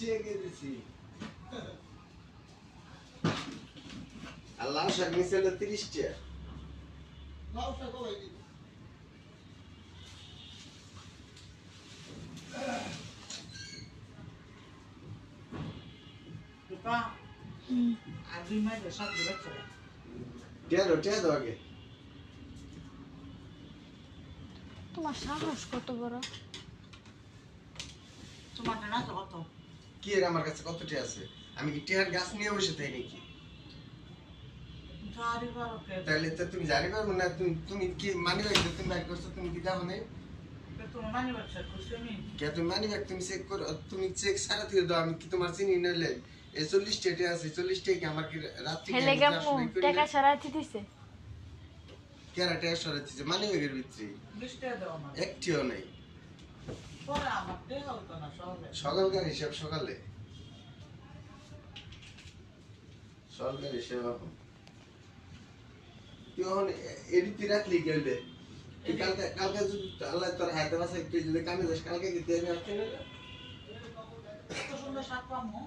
টাকা দিছি আর লাল শাক নিচে হলো 30 টাকা লাউ শাক কই দিবি Lupa. Abi mai de sat de chale. টাকা দাও আগে তোমার সাহস কত বড়? Tomar na to to. কি এর আমার কাছে কত টাকা আছে আমি কি টাকার গাছ নিয়ে বসে থাই নাকি Jari baro ke. তাহলে তো তুমি জানি পারবো না তুমি কি মানি ব্যাগ তুমি ব্যাগ করছো তুমি কি দাও না Ke tu mani bacha kusemi. কে তুমি মানি ব্যাগ তুমি চেক করো তুমি চেক সারা দিয়ে দাও আমি কি তোমার চিনি নিলে এই 40 টাকা আছে 40 টাকা কি আমার কি রাত্রি হেলে গামু টাকা সারাতে দিছে। কেরা টাকা সরাইছে মানি ব্যাগের ভিতরে Liste de আমার. একটিও নাই পরে আমার তে হতো না সবে। সকালকার হিসাব সকালে সকালকার হিসাব এখন তুই এখন এডিতে রাখলি গেলে তুই কালকে যদি আল্লাহ তোর হাতে বাসা তুই যদি কামে যাস কালকে কি দেবে আসতে না এত সুন্দর শাক পামু